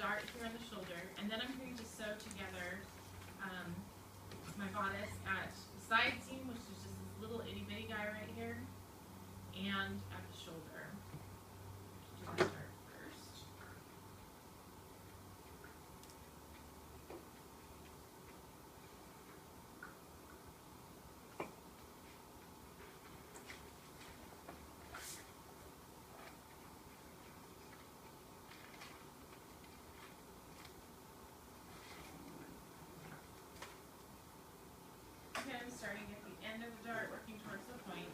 dart here on the shoulder, and then I'm going to sew together my bodice at the side seam, which is just this little itty bitty guy right here, and at the shoulder. Do the dart first. Okay, I'm starting at the end of the dart, working towards the point.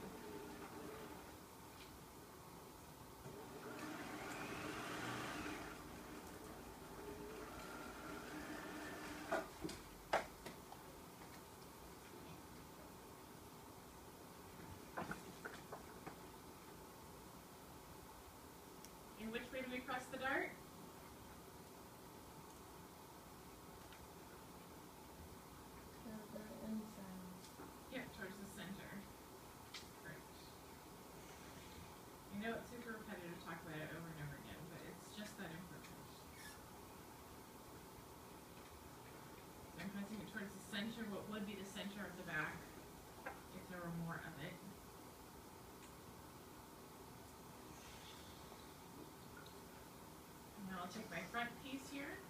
And which way do we press the dart? Yeah, towards the center. Great. I know it's super repetitive to talk about it over and over again, but it's just that important. So I'm pressing it towards the center, what would be the center of the back if there were more of it. Now I'll take my front piece here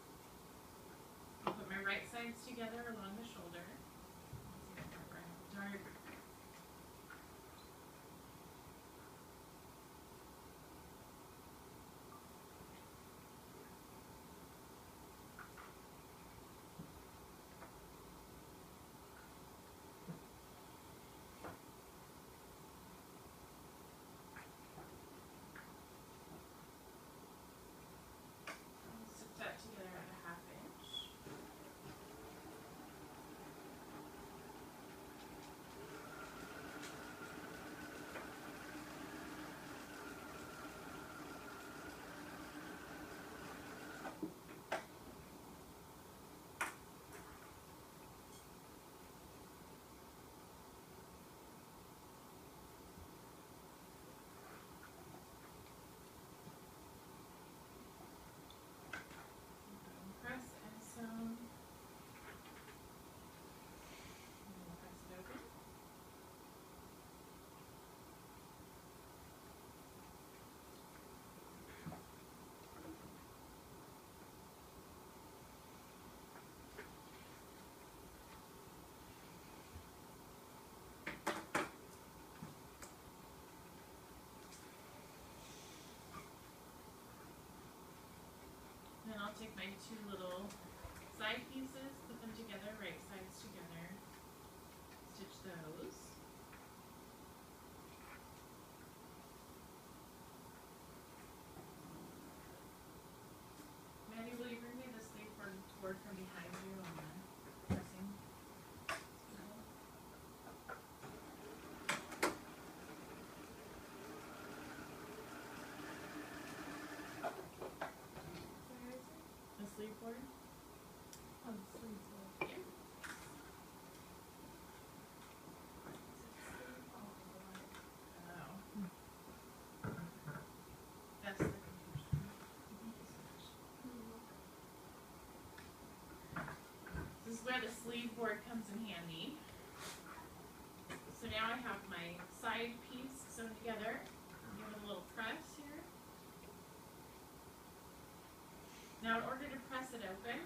and put my right sides together along the shoulder. Dart. Stick that together at a 1/2 inch. Press and sew. And press it open. Then I'll take my 2 little side pieces, put them together, right sides together, stitch those. Maddie, will you bring me the sleeve board from behind you on the pressing? The sleeve board? Oh, sleeve board. Yeah. Oh. That's the confusion. This is where the sleeve board comes in handy. So now I have my side piece sewn together. Give it a little press here. Now in order to press it open,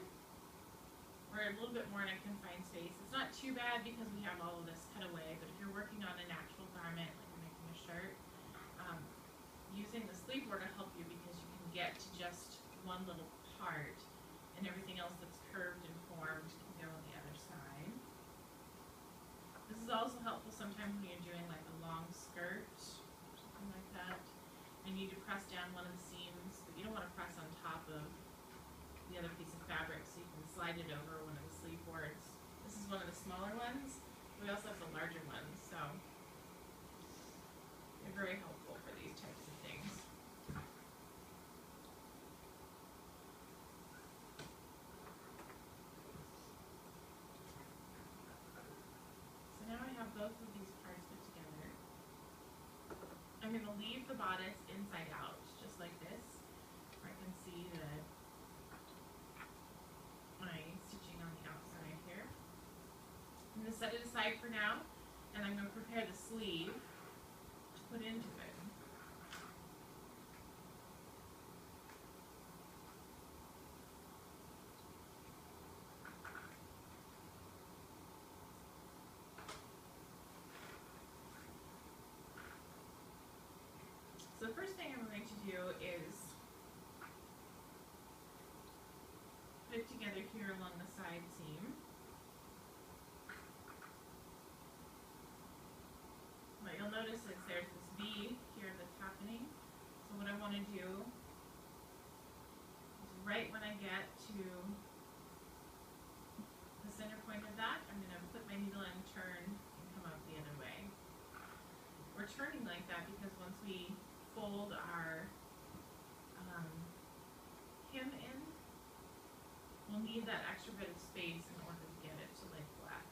we're a little bit more in a confined space. It's not too bad because we have all of this cut away, but if you're working on an actual garment, like you're making a shirt, using the sleeve board will help you because you can get to just one little part and everything else that's curved and formed can go on the other side. This is also helpful sometimes when you're doing like a long skirt, something like that, and you need to press down one of the seams, but you don't want to press on top of the other piece of fabric, so you can slide it over one of the sleeve boards. This is one of the smaller ones. We also have the larger ones, so they're very helpful for these types of things. So now I have both of these parts put together. I'm going to leave the bodice inside out, just like this, where I can see the aside for now, and I'm going to prepare the sleeve to put into it. So the first thing I'm going to do is put it together here along the side seam. What you'll notice is there's this V here that's happening. So what I want to do is right when I get to the center point of that, I'm going to put my needle and turn and come out the other way. We're turning like that because once we fold our hem in, we'll need that extra bit of space in order to get it to lay flat.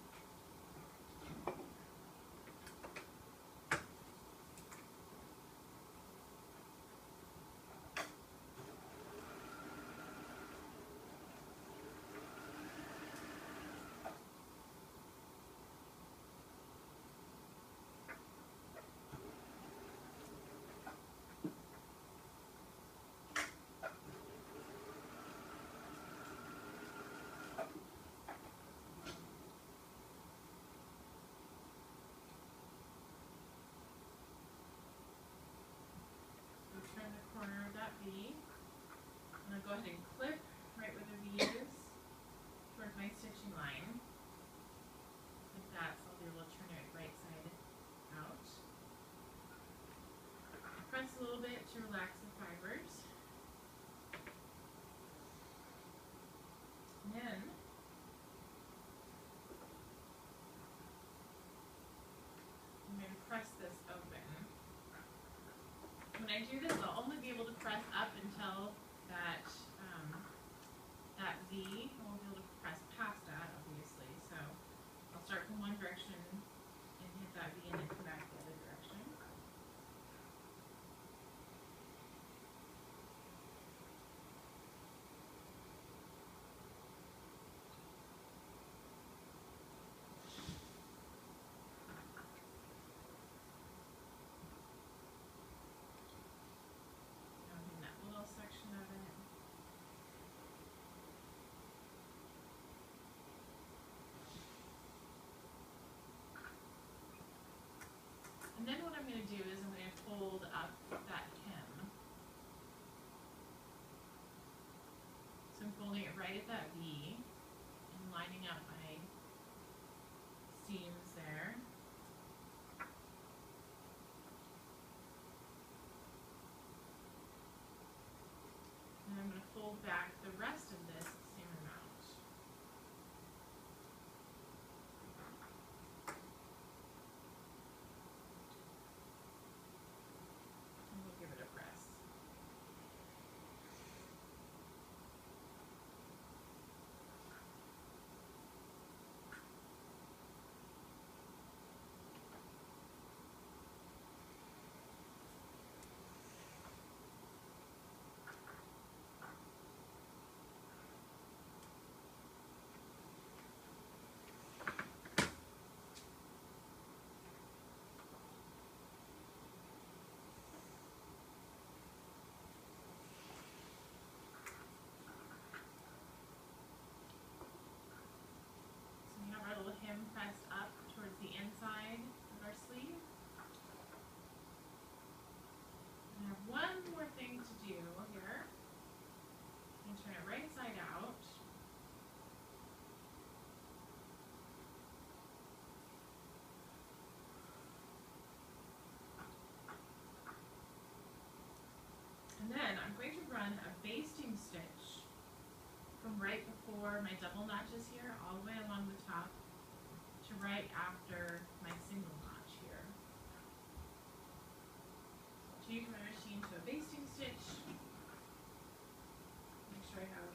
Turn the corner of that V. I'm going to go ahead and clip right where the V is towards my stitching line. Like that, so I'll be able to turn it right side out. Press a little bit to relax the fibers. And then I'm going to press this open. When I do this, I'll only be able to press up until that that V. I won't be able to press past that, obviously. So I'll start from one direction and hit that V and then come back the other direction. Section of it. And then what I'm going to do is I'm going to fold up that hem. So I'm folding it right at that V and lining up my seams there. And I'm going to fold back the rest of this same amount. And we'll give it a press. Hem pressed up towards the inside of our sleeve. And I have one more thing to do here. And turn it right side out. And then I'm going to run a basting stitch from right before my double notches here all the way along the top to right after my single notch here. So I'll change my machine to a basting stitch. Make sure I have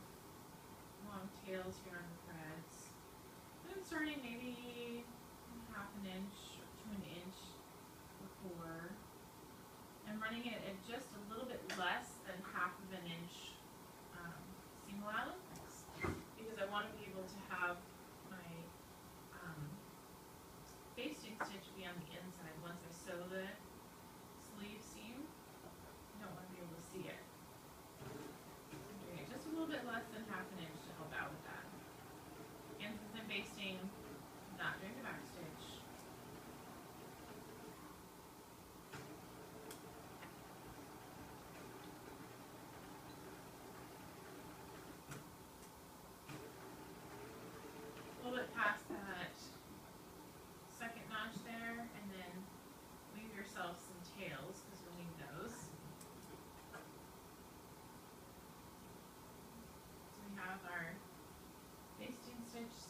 long tails here on the threads. And I'm starting maybe half an inch to an inch before. I'm running it at just a little bit less than half of an inch seam allowance because I want to be able to have my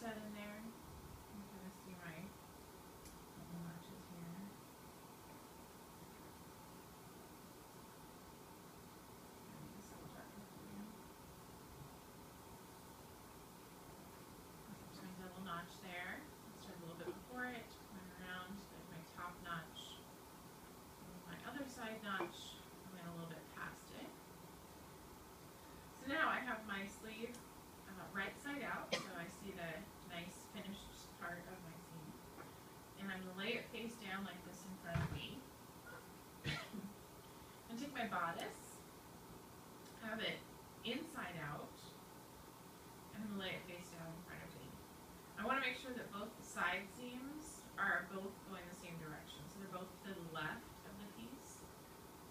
set in there. You can kind of see my little notches here. There's my double notch there. Start a little bit before it, going around, like my top notch. My other side notch, I went a little bit past it. So now I have my sleeve right side out, so I see the nice finished part of my seam. And I'm going to lay it face down like this in front of me. And take my bodice, have it inside out, and I'm going to lay it face down in front of me. I want to make sure that both the side seams are both going the same direction. So they're both to the left of the piece.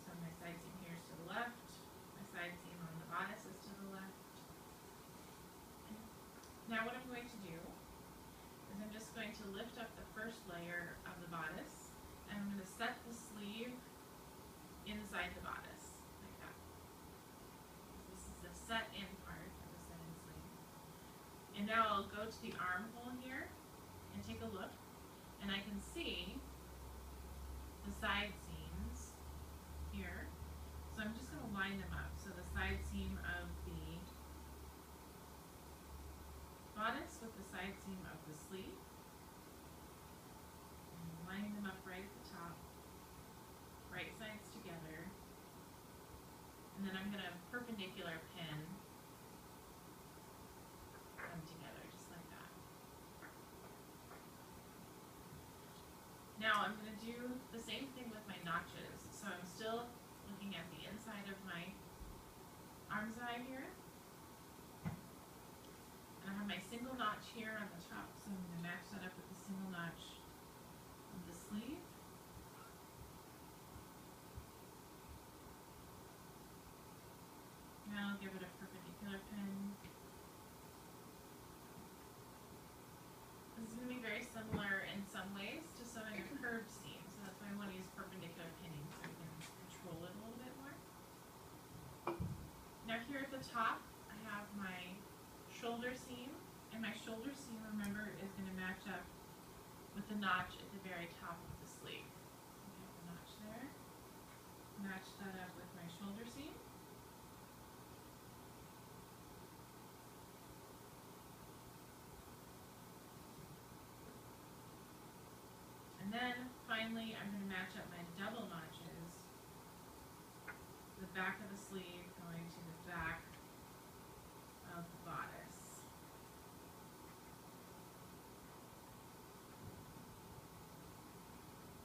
So my side seam here is to the left, my side seam on the bodice is to the left. Now what I'm going to do is I'm just going to lift up the first layer of the bodice, and I'm going to set the sleeve inside the bodice, like that. This is the set in part of the set in sleeve. And now I'll go to the armhole here and take a look, and I can see the side seams here. So I'm just going to line them up. So the side seam of the bodice with the side seam of the sleeve. And line them up right at the top, right sides together. And then I'm going to perpendicular pin them together, just like that. Now I'm going to do the same thing with my notches. So I'm still looking at the inside of my arm's eye here. And I have my single notch here on the top, so I'm going to match that up with the single notch of the sleeve. Now I'll give it a perpendicular pin. This is going to be very similar in some ways to sewing a curved seam, so that's why I want to use perpendicular pinning so we can control it a little bit more. Now here at the top, I have my shoulder seam, and my shoulder seam, remember, is going to match up with the notch at the very top of the sleeve. So we have the notch there. Match that up with my shoulder seam. And then finally I'm going to match up my double notches, the back of the sleeve going to the back of the bodice.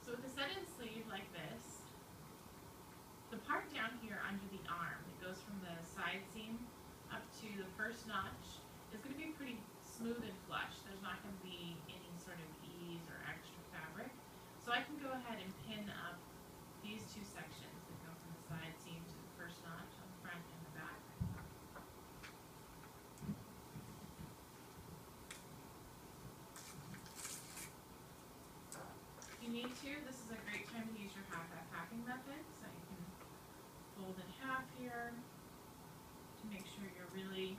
So with a set-in sleeve like this, the part down here under the arm that goes from the side seam up to the first notch is going to be pretty smooth and flush. There's not going to be any sort of ease or extra fabric. So I can go ahead and pin up these two sections that go from the side seam to the first notch on the front and the back. If you need to, this is a great time to use your half-half packing method. So you can fold in half here to make sure you're really